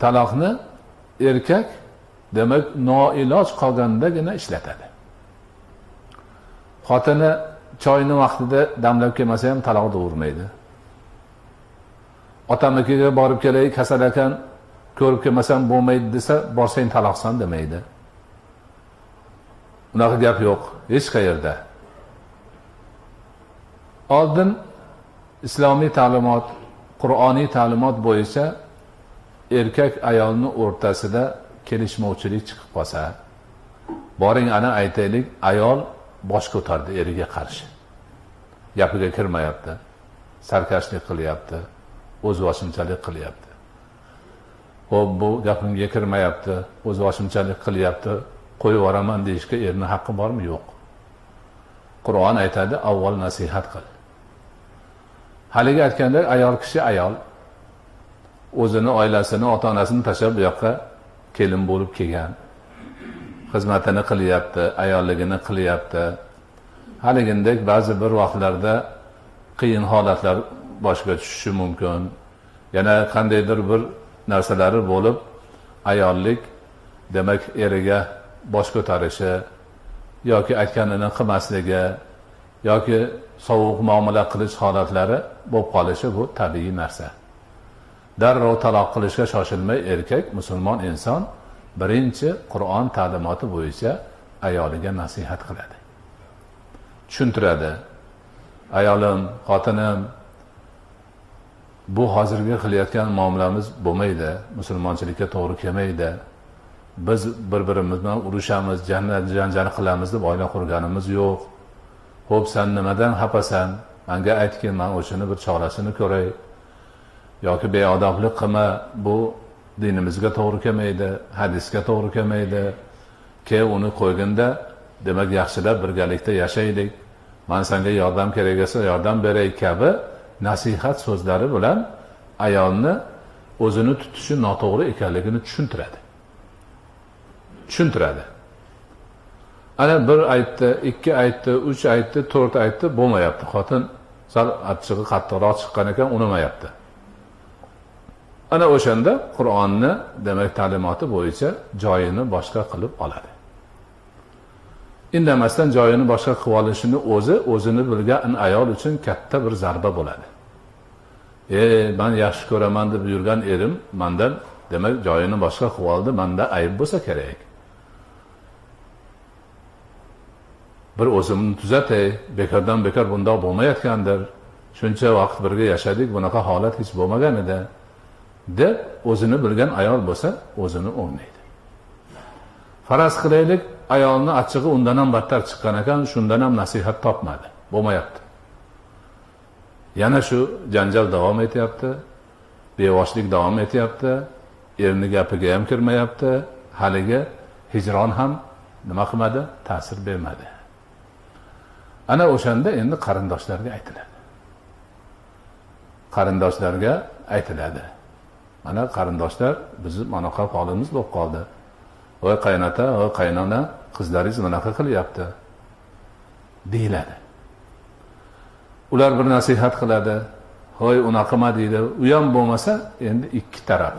taloqni erkak demak noiloj qolgandagina ishlatadi. Xotini choyni vaqtida damlab kelmasa ham taloqni urmaydi. Otamikiga borib kelay, kasal ekan, ko'rib kelmasam bo'lmaydi desa, borsang taloqsan demaydi. Unaqa gap yo'q hech qayerda. Oldin islomiy ta'limot, Qur'oniy ta'limot bo'yicha erkak ayolning o'rtasida kelishmovchilik chiqib qolsa, boring ana aytaylik, ayol bosh ko'tardi eriga qarshi. Gapiga kirmayapti, sarkashlik qilyapti, o'zboshimchalik qilyapti. Xo'p, bu gapimga kirmayapti, o'zboshimchalik qilyapti, qo'yib yuboraman deyishga erning haqqi bormi? Yo'q. Qur'on aytadi, avval nasihat qil. Haligi aytgandek, ayol kishi ayol o'zini, oilasini, ota-onasini tashlab bu yoqqa kelin bo'lib kelgan. Xizmatini qilyapti, ayolligini qilyapti. Haligindek ba'zi bir vaqtlarda qiyin holatlar boshga tushishi mumkin. Yana qandaydir bir narsalari bo'lib, ayollik demak eriga bosh ko'tarishi yoki aytganini qilmasligi yoki sovuq muomala qilish holatlari bo'lib qolishi bu tabiiy narsa. Darrov taloq qilishga shoshilmay erkak, musulmon inson birinchi Qur'on ta'limoti bo'yicha ayoliga nasihat qiladi. Tushuntiradi. Ayolim, xotinim, bu hozirgi qilayotgan muomalamiz bo'lmaydi, musulmonchilikka to'g'ri kelmaydi. Biz bir-birimiz bilan urushamiz, janjal qilamiz deb oila qurganimiz yo'q. Xo'p, sen nimadan xafasan? Menga aytgin, men o'shini bir chorasini ko'ray. Yoki beodoblik qilma, bu dinimizga to'g'ri kelmaydi, hadisga to'g'ri kelmaydi. Uni qo'yganda, demak yaxshilab birgalikda yashaylik. Men senga yordam kerak bo'lsa yordam beray kabi nasihat so'zlari bilan ayolni o'zini tutishi noto'g'ri ekanligini tushuntiradi. Ana bir aytdi, ikki aytdi, uch aytdi, to'rt aytdi, bo'lmayapti. Xotin sal achchig'i qattiqroq chiqqan ekan, unamayapti. Ana o'shanda Qur'onni demak ta'limoti bo'yicha joyini boshqa qilib oladi. Indamasdan joyini boshqa qilib olishini o'zini bilgan ayol uchun katta bir zarba bo'ladi. Men yaxshi ko'raman deb yurgan erim mendan demak joyini boshqa qilib oldi, menda ayb bo'lsa kerak. Bir o'zimni tuzatay, bekordan bekor bundoq bo'lmayotgandir. Shuncha vaqt birga yashadik, bunaqa holat hech bo'lmagan edi deb o'zini bilgan ayol bo'lsa, o'zini o'rnaydi. Faraz qilaylik, ayolni achchig'i undan ham battar chiqqan ekan, shundan ham nasihat topmadi. Bo'lmayapti. Yana shu janjal davom etyapti, bevoshlik davom etyapti, erni gapiga ham kirmayapti, haligi hijron ham nima qilmadi? Ta'sir bermadi. Ana o'shanda endi qarindoshlarga aytiladi. Mana qarindoshlar, bizni manaqa holimiz bo'lib qoldi. Voy qaynota, voy qaynona, qizlaringiz bunaqa qilyapti deyiladi. Ular bir nasihat qiladi. Hoy, unaqa qilma deydi. U ham bo'lmasa, endi ikki taraf,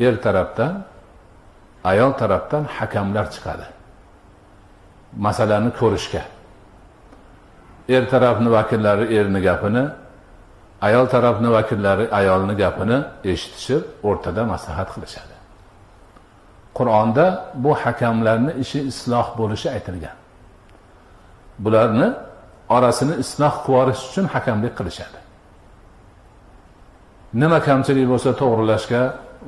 er tarafdan, ayol tarafdan hakamlar chiqadi. Masalani ko'rishga. Er tarafni vakillari erni gapini, ayol tarafni vakillari ayolni gapini eshitishib, o'rtada maslahat qilishadi. Qur'onda bu hakamlarni ishi isloh bo'lishi aytilgan. Bularni orasini isloh qilish uchun hakamlik qilishadi. Nima kamchilik bo'lsa to'g'rilashga,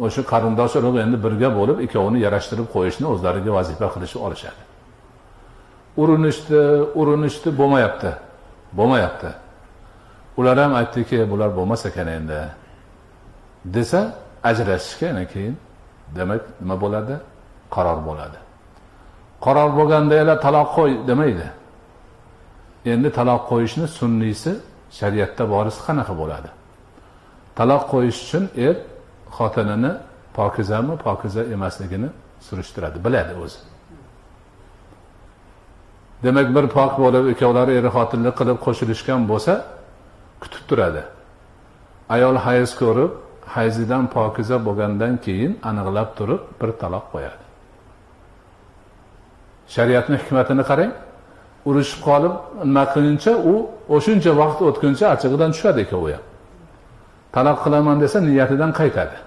o'sha qarindosh urug' endi birga bo'lib ikkovini yarashtirib qo'yishni o'zlariga vazifa qilishib olishadi. Urinishdi, bo'lmayapti. Ular ham aytdiki, bular bo'lmas ekan endi desa, ajrashishga keyin demak nima bo'ladi? Qaror bo'ladi. Qaror bo'lganda ela taloq qo'y demaydi. Endi taloq qo'yishni sunniysi shariatda borisi qanaqa bo'ladi? Taloq qo'yish uchun er xotinini pokizami, pokiza emasligini surishtiradi, biladi o'zi. Demak, bir pok bo'lib ikkovlari eri xotinlik qilib qo'shilishgan bo'lsa, kutib turadi. Ayol hayz ko'rib, hayzidan pokiza bo'lgandan keyin aniqlab turib bir taloq qo'yadi. Shariatning hikmatini qarang. Urushib qolib nima qilincha u o'shuncha vaqt o'tguncha achig'idan tushadi ikkovi ham. Taloq qilaman desa niyatidan qaytadi.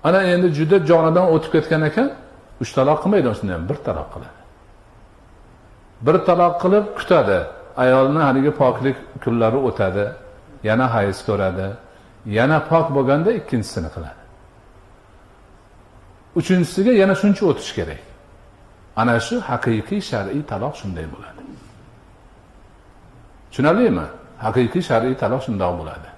Ana endi juda jonidan o'tib ketgan ekan, 3 taloq qilmaydi, shunday ham 1 taloq qiladi. 1 taloq qilib kutadi. Ayolning haligi poklik kunlari o'tadi, yana hayz ko'radi, yana pok bo'lganda ikkinchisini qiladi. Uchinchisiga yana shuncha o'tish kerak. Ana shu haqiqiy shar'iy taloq shunday bo'ladi. Tushunarlimi? Haqiqiy shar'iy taloq shunday bo'ladi.